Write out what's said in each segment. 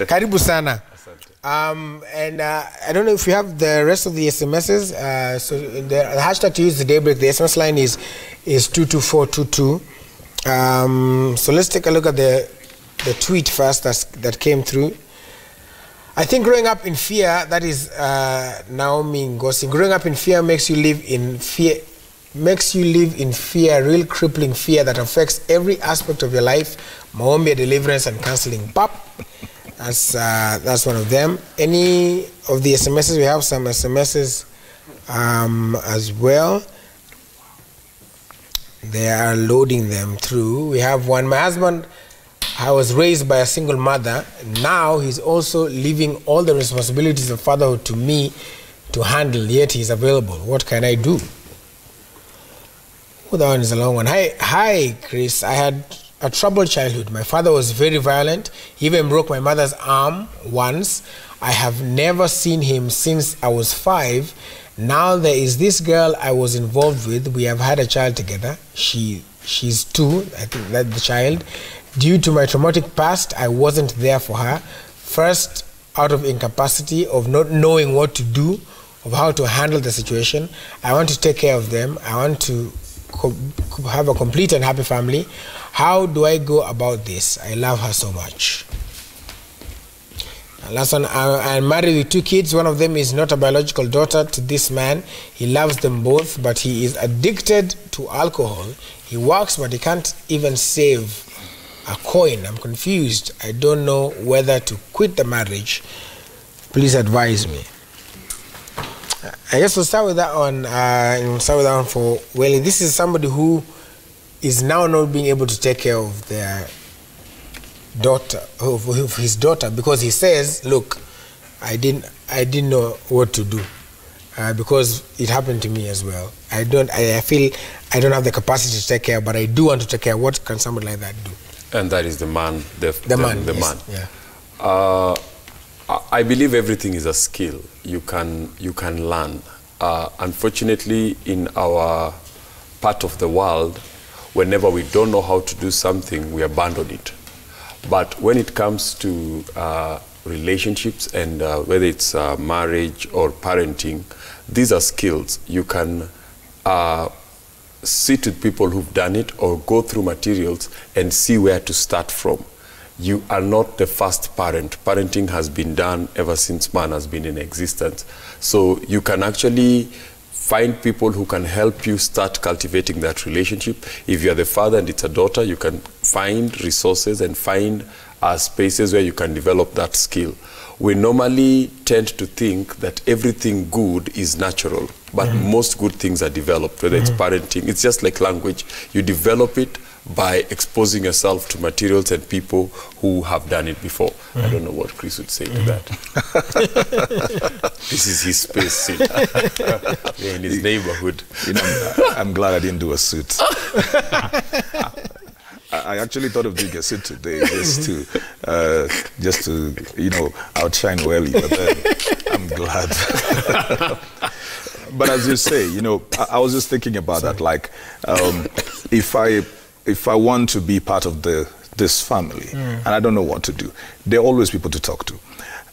Karibu sana. And I don't know if you have the rest of the SMSs. So the hashtag to use the daybreak, the SMS line is 22422. So let's take a look at the tweet first that came through. I think growing up in fear, that is Naomi Ngosi. Growing up in fear makes you live in fear. Real crippling fear that affects every aspect of your life. Maombi, deliverance and counseling. Pop. That's one of them. Any of the SMSs? We have some SMSs as well. They are loading them through. We have one. My husband, I was raised by a single mother. Now he's also leaving all the responsibilities of fatherhood to me to handle, yet he's available. What can I do? Oh, that one is a long one. Hi, Chris. I had a troubled childhood. My father was very violent. He even broke my mother's arm once. I have never seen him since I was 5. Now there is this girl I was involved with. We have had a child together. She's 2, I think that's the child. Due to my traumatic past, I wasn't there for her. First, out of incapacity, of not knowing what to do, of how to handle the situation. I want to take care of them. I want to have a complete and happy family. How do I go about this? I love her so much. Last one, I'm married with 2 kids. One of them is not a biological daughter to this man. He loves them both, but he is addicted to alcohol. He works, but he can't even save a coin. I'm confused. I don't know whether to quit the marriage. Please advise me. I guess we'll start with that one. For Welly. This is somebody who is now not being able to take care of their daughter, of his daughter, because he says, "Look, I didn't know what to do because it happened to me as well. I feel I don't have the capacity to take care, but I do want to take care. What can somebody like that do?" And that is the man. The man. Yeah. I believe everything is a skill you can learn. Unfortunately, in our part of the world, whenever we don't know how to do something, we abandon it. But when it comes to relationships and whether it's marriage or parenting, these are skills. You can sit with people who've done it or go through materials and see where to start from. You are not the first parent. Parenting has been done ever since man has been in existence. So you can actually find people who can help you start cultivating that relationship. If you're the father and it's a daughter, you can find resources and find spaces where you can develop that skill. We normally tend to think that everything good is natural, but most good things are developed, whether it's parenting. It's just like language. You develop it by exposing yourself to materials and people who have done it before. I don't know what Chris would say to that. This is his space in his neighborhood. You know, I'm glad I didn't do a suit. I actually thought of doing a suit today just to outshine Welly, but then I'm glad. But as you say, I was just thinking about that, like if I want to be part of this family and I don't know what to do, there are always people to talk to.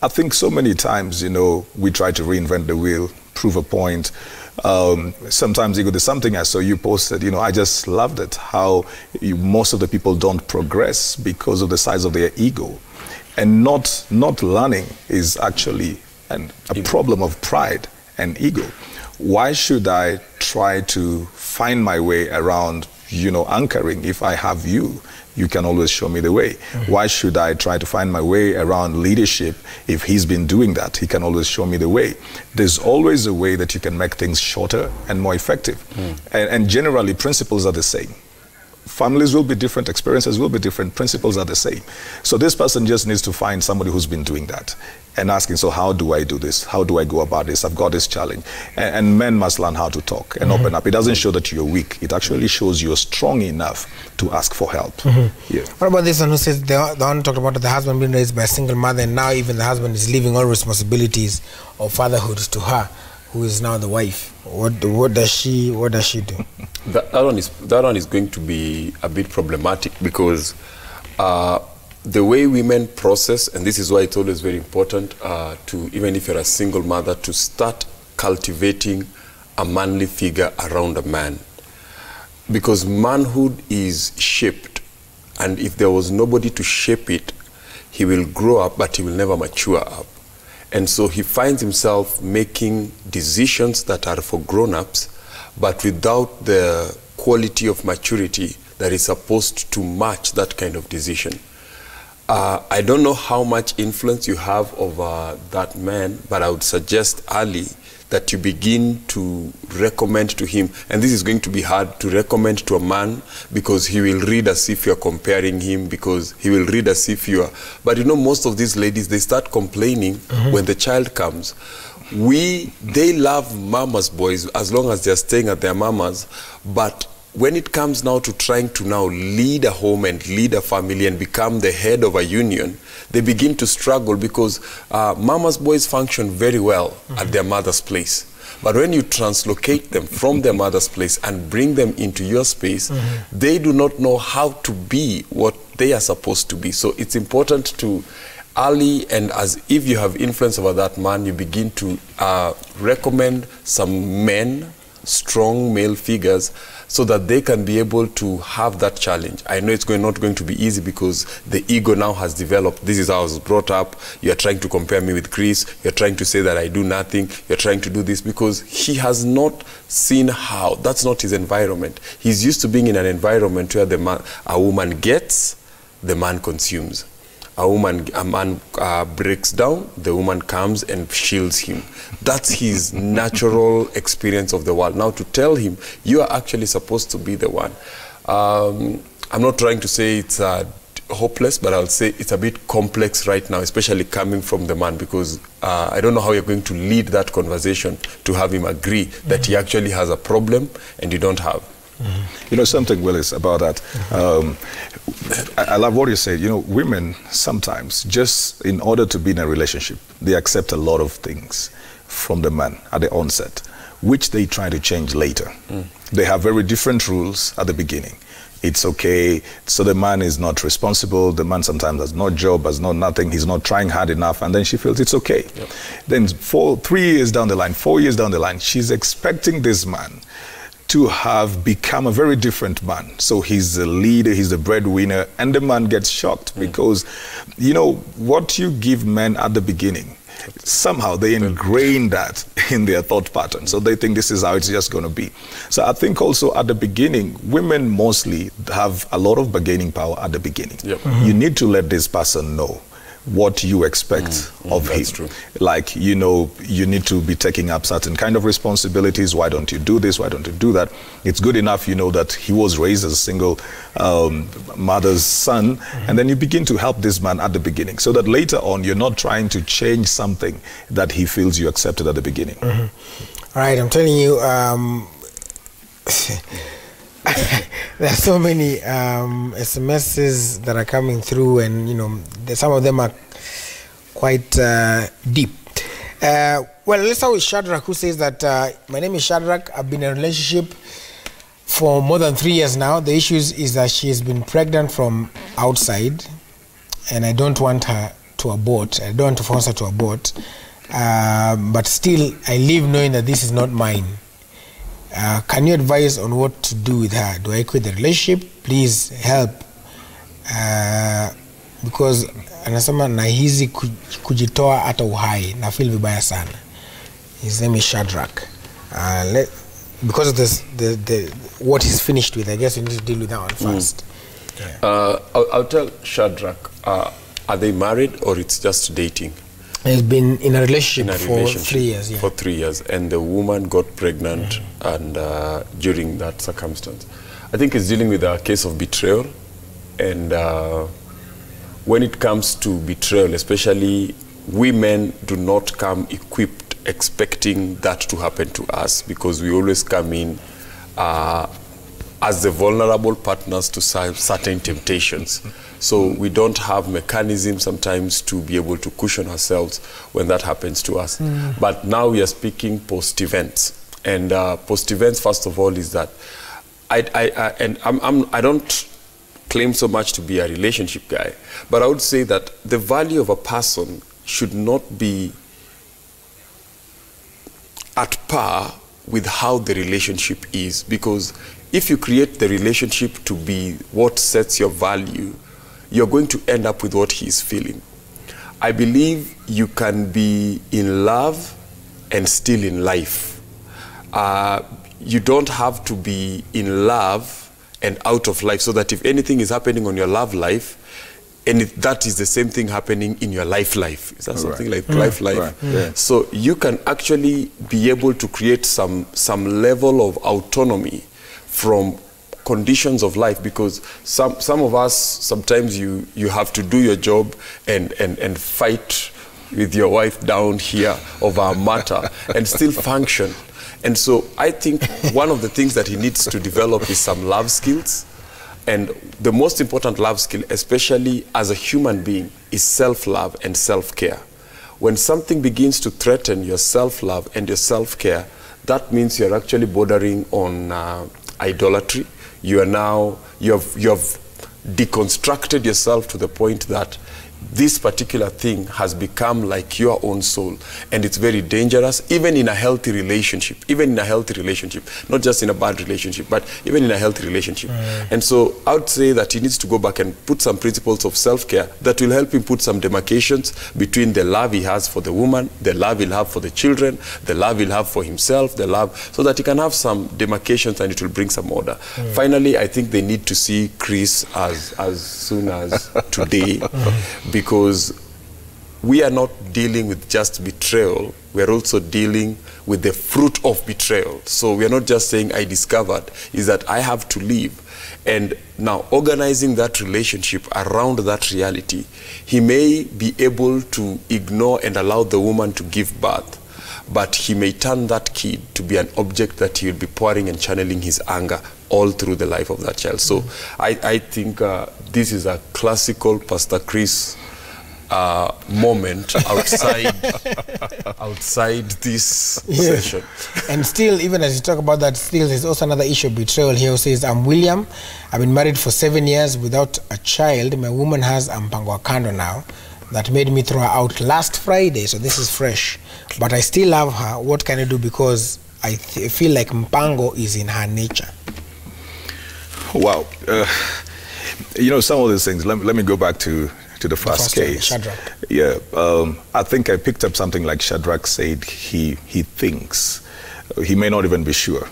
I think so many times, we try to reinvent the wheel, prove a point. Sometimes there's something I saw you posted, I just loved it, how most of the people don't progress because of the size of their ego. And not learning is actually a problem of pride and ego. Why should I try to find my way around anchoring? If I have you, you can always show me the way. Why should I try to find my way around leadership? If he's been doing that, he can always show me the way. There's always a way that you can make things shorter and more effective. And generally, principles are the same. Families will be different, experiences will be different, principles are the same. So this person just needs to find somebody who's been doing that and asking, so how do I do this? How do I go about this? I've got this challenge. And men must learn how to talk and open up. It doesn't show that you're weak. It actually shows you're strong enough to ask for help. Yeah. What about this one who says, the one talked about the husband being raised by a single mother, and now even the husband is leaving all responsibilities of fatherhood to her, who is now the wife? What does she do? That one is going to be a bit problematic because the way women process, and this is why it's always very important to, even if you're a single mother, to start cultivating a manly figure around a man. Because manhood is shaped, and if there was nobody to shape it, he will grow up, but he will never mature up. And so he finds himself making decisions that are for grown-ups, but without the quality of maturity that is supposed to match that kind of decision. I don't know how much influence you have over that man, but I would suggest early that you begin to recommend to him, and this is going to be hard to recommend to a man, because he will read as if you're comparing him, because he will read as if you are, but you know, most of these ladies, they start complaining when the child comes. They love mama's boys as long as they're staying at their mama's, but when it comes now to trying to now lead a home and lead a family and become the head of a union, they begin to struggle, because mama's boys function very well at their mother's place. But when you translocate them from their mother's place and bring them into your space, they do not know how to be what they are supposed to be. So it's important to early, and as if you have influence over that man, you begin to recommend some men, strong male figures, so that they can be able to have that challenge. I know it's not going to be easy, because the ego now has developed. This is how I was brought up. You're trying to compare me with Chris. You're trying to say that I do nothing. You're trying to do this, because he has not seen how. That's not his environment. He's used to being in an environment where a woman gets, the man consumes. A man breaks down, the woman comes and shields him. That's his natural experience of the world. Now to tell him, you are actually supposed to be the one. I'm not trying to say it's hopeless, but I'll say it's a bit complex right now, especially coming from the man, because I don't know how you're going to lead that conversation to have him agree that he actually has a problem and you don't have. You know something, Willis, about that. I love what you said. You know, women sometimes, just in order to be in a relationship, they accept a lot of things from the man at the onset, which they try to change later. They have very different rules at the beginning. It's okay, so the man is not responsible, the man sometimes has no job, has no nothing, he's not trying hard enough, and then she feels it's okay. Then 3 years down the line, 4 years down the line, she's expecting this man to have become a very different man. So he's the leader, he's the breadwinner, and the man gets shocked because, you know, what you give men at the beginning, somehow they ingrain that in their thought pattern. So they think this is how it's just going to be. So I think also at the beginning, women mostly have a lot of bargaining power at the beginning. You need to let this person know what you expect of him. True. Like, you know, you need to be taking up certain kind of responsibilities. Why don't you do this? Why don't you do that? It's good enough, you know, that he was raised as a single mother's son, and then you begin to help this man at the beginning, so that later on you're not trying to change something that he feels you accepted at the beginning. All right, I'm telling you, there are so many SMSs that are coming through, and you know, some of them are quite deep. Well, let's start with Shadrach, who says that my name is Shadrach. I've been in a relationship for more than 3 years now. The issue is that she has been pregnant from outside, and I don't want her to abort. I don't want to force her to abort, but still I live knowing that this is not mine. Can you advise on what to do with her? Do I quit the relationship? Please help. Because anasema nahisi kujitoa hata uhai, na feel vibaya sana. His name is Shadrach. Because of this, what he's finished with, I guess we need to deal with that one first. I'll tell Shadrach, are they married or it's just dating? He's been in a relationship for 3 years. For 3 years, and the woman got pregnant, and during that circumstance, I think it's dealing with a case of betrayal. And when it comes to betrayal, especially, women do not come equipped expecting that to happen to us, because we always come in as the vulnerable partners to certain temptations. So we don't have mechanisms sometimes to be able to cushion ourselves when that happens to us. But now we are speaking post-events. And post-events, first of all, is that I don't claim so much to be a relationship guy, but I would say that the value of a person should not be at par with how the relationship is, because if you create the relationship to be what sets your value, you're going to end up with what he's feeling. I believe you can be in love and still in life. You don't have to be in love and out of life, so that if anything is happening on your love life, and that is the same thing happening in your life. Is that something like life? Right. Yeah. So you can actually be able to create some level of autonomy from conditions of life, because some of us, sometimes you have to do your job and fight with your wife down here over a matter and still function. And so I think one of the things that he needs to develop is some love skills. And the most important love skill, especially as a human being, is self-love and self-care. When something begins to threaten your self-love and your self-care, that means you're actually bordering on idolatry. You have deconstructed yourself to the point that this particular thing has become like your own soul, and it's very dangerous, even in a healthy relationship, not just in a bad relationship, but even in a healthy relationship. And so I would say that he needs to go back and put some principles of self-care that will help him put some demarcations between the love he has for the woman, the love he'll have for the children, the love he'll have for himself, so that he can have some demarcations and it will bring some order. Finally, I think they need to see Chris as soon as today, because we are not dealing with just betrayal, we are also dealing with the fruit of betrayal. So we are not just saying I discovered, is that I have to leave. And now organizing that relationship around that reality, he may be able to ignore and allow the woman to give birth, but he may turn that kid to be an object that he will be pouring and channeling his anger all through the life of that child. So I think this is a classical Pastor Chris moment outside this session. And still, even as you talk about that, still there's also another issue of betrayal here. Who says, I'm William, I've been married for 7 years without a child. My woman has a mpango kando now that made me throw her out last Friday, so this is fresh. But I still love her. What can I do? Because I feel like mpango is in her nature. Wow. Some of these things, let me go back to the first case. Shadrach. Yeah. I think I picked up something like Shadrach said he thinks, he may not even be sure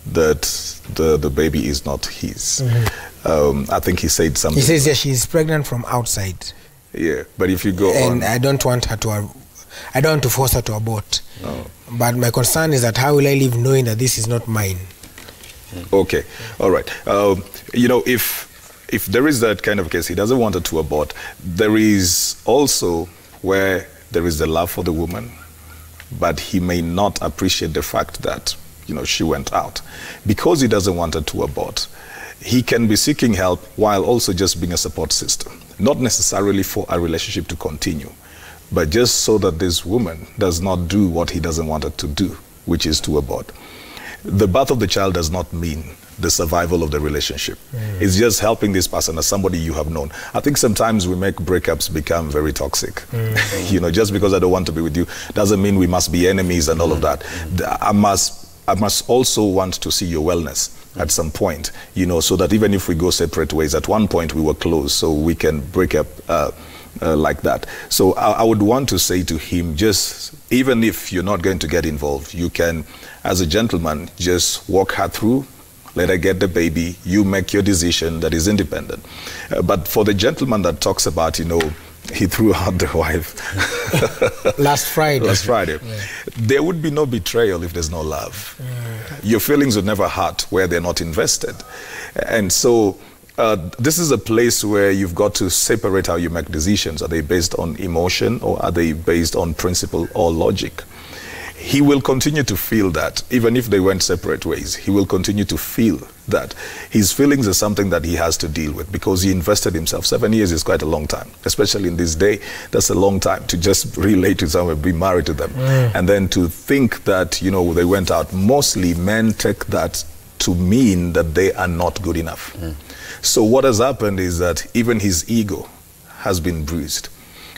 that the baby is not his. I think he said something. He says, yeah, she's pregnant from outside. Yeah, but if you go on... And I don't want to force her to abort. No. But my concern is that how will I live knowing that this is not mine? Okay, all right. If there is that kind of case, he doesn't want her to abort, there is also where there is the love for the woman, but he may not appreciate the fact that, she went out. Because he doesn't want her to abort, he can be seeking help while also just being a support system. Not necessarily for a relationship to continue, but just so that this woman does not do what he doesn't want her to do, which is to abort. The birth of the child does not mean the survival of the relationship. It's just helping this person as somebody you have known. I think sometimes we make breakups become very toxic. Just because I don't want to be with you doesn't mean we must be enemies and all of that. I must also want to see your wellness at some point, so that even if we go separate ways, at one point we were close, so we can break up like that. So I would want to say to him, just even if you're not going to get involved, you can, as a gentleman, just walk her through, let her get the baby, you make your decision that is independent. But for the gentleman that talks about, he threw out the wife last Friday. Yeah. There would be no betrayal if there's no love. Your feelings would never hurt where they're not invested. And so this is a place where you've got to separate how you make decisions. Are they based on emotion, or are they based on principle or logic? He will continue to feel that, even if they went separate ways, he will continue to feel that. His feelings are something that he has to deal with because he invested himself. 7 years is quite a long time, especially in this day. That's a long time to just relate to someone, be married to them. And then to think that, they went out. Mostly men take that to mean that they are not good enough. So what has happened is that even his ego has been bruised.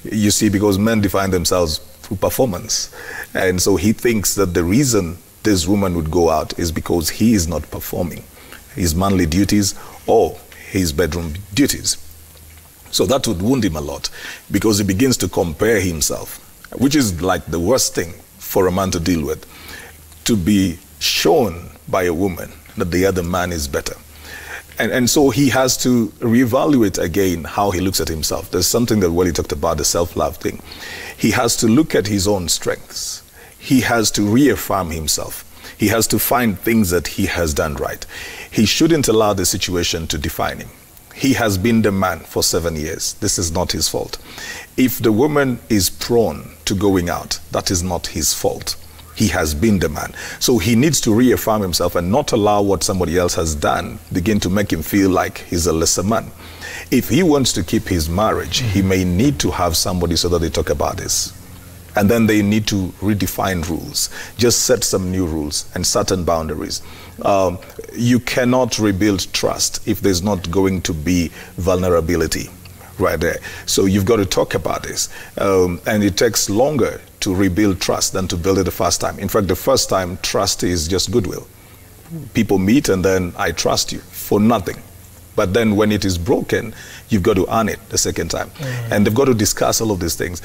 You see, because men define themselves through performance. And so he thinks that the reason this woman would go out is because he is not performing his manly duties or his bedroom duties. So that would wound him a lot, because he begins to compare himself, which is like the worst thing for a man to deal with, to be shown by a woman that the other man is better. And so he has to reevaluate again how he looks at himself. There's something that Welly talked about, the self-love thing. He has to look at his own strengths. He has to reaffirm himself. He has to find things that he has done right. He shouldn't allow the situation to define him. He has been the man for 7 years. This is not his fault. If the woman is prone to going out, that is not his fault. He has been the man. So he needs to reaffirm himself and not allow what somebody else has done begin to make him feel like he's a lesser man. If he wants to keep his marriage, he may need to have somebody so that they talk about this. And then they need to redefine rules. Just set some new rules and certain boundaries. You cannot rebuild trust if there's not going to be vulnerability right there. So you've got to talk about this. And it takes longer to rebuild trust than to build it the first time. In fact, the first time, trust is just goodwill. People meet and then I trust you for nothing. But then when it is broken, you've got to earn it the second time. And they've got to discuss all of these things.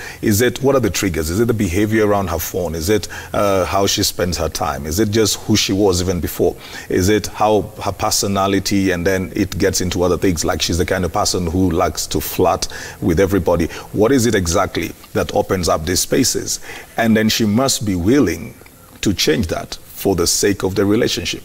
What are the triggers? Is it the behavior around her phone? Is it how she spends her time? Is it just who she was even before? Is it how her personality, and then it gets into other things, like she's the kind of person who likes to flirt with everybody. What is it exactly that opens up these spaces? And then she must be willing to change that for the sake of the relationship.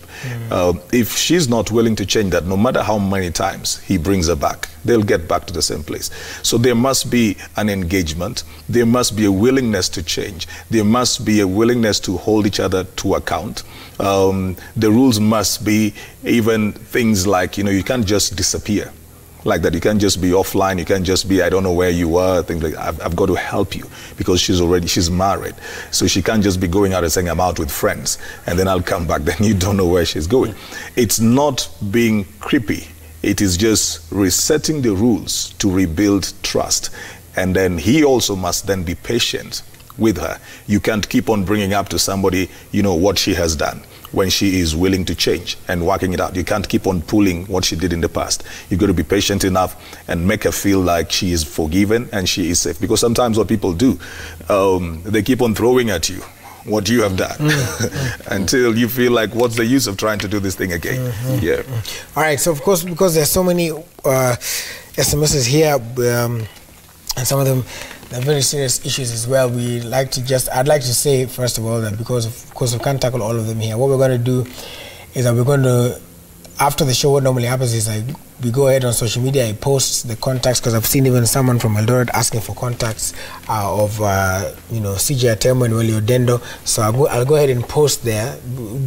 If she's not willing to change that, no matter how many times he brings her back, they'll get back to the same place. So there must be an engagement. There must be a willingness to change. There must be a willingness to hold each other to account. The rules must be even things like, you can't just disappear like that. You can't just be offline. You can't just be, I don't know where you are, things like that. I've got to help you, because she's married. So she can't just be going out and saying, I'm out with friends, and then I'll come back. Then you don't know where she's going. It's not being creepy. It is just resetting the rules to rebuild trust. And then he also must then be patient with her. You can't keep on bringing up to somebody, what she has done, when she is willing to change and working it out. You can't keep on pulling what she did in the past. You've got to be patient enough and make her feel like she is forgiven and she is safe. Because sometimes what people do, they keep on throwing at you what you have done until you feel like, what's the use of trying to do this thing again? Yeah. All right, so of course, because there's so many SMSs here, and some of them are very serious issues as well, I'd like to say, first of all, that because of course we can't tackle all of them here, what we're going to do is that we're going to, after the show, what normally happens is we go ahead on social media, I post the contacts, because I've seen even someone from Eldoret asking for contacts of CJ Atemo and Welly Odendo. So I'll go ahead and post there.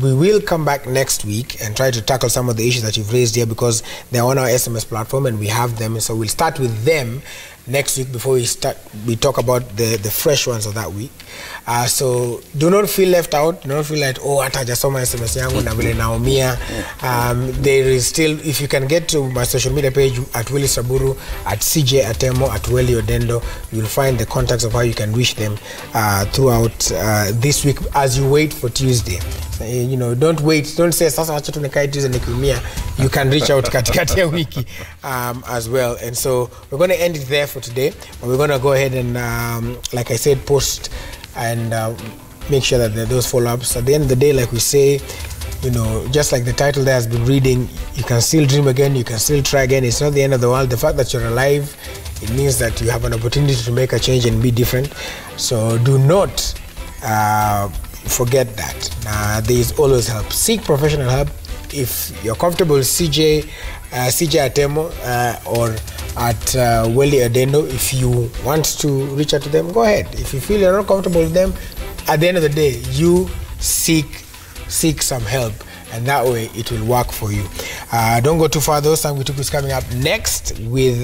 We will come back next week and try to tackle some of the issues that you've raised here, because they're on our SMS platform and we have them. So we'll start with them next week before we talk about the fresh ones of that week. So do not feel left out. Do not feel like, oh, atajasoma SMS yangu na vile naumia. There is still, if you can get to my social media page at Willy Saburu, at CJ Atemo, at Welly Odendo, you'll find the contacts of how you can reach them throughout this week as you wait for Tuesday. Don't wait. Don't say sasa acha tunakai Tuesday nikiumia. You can reach out katikati ya wiki as well. And so we're going to end it there for today. But we're going to go ahead and, like I said, post and make sure that there are those follow-ups. At the end of the day, like we say, just like the title there has been reading, you can still dream again, you can still try again. It's not the end of the world. The fact that you're alive, it means that you have an opportunity to make a change and be different. So do not forget that. There is always help. Seek professional help. If you're comfortable with CJ Atemo or at Welly Odendo, if you want to reach out to them, go ahead. If you feel you're not comfortable with them, at the end of the day, you seek some help, and that way it will work for you. Don't go too far though. Sang We Took is coming up next with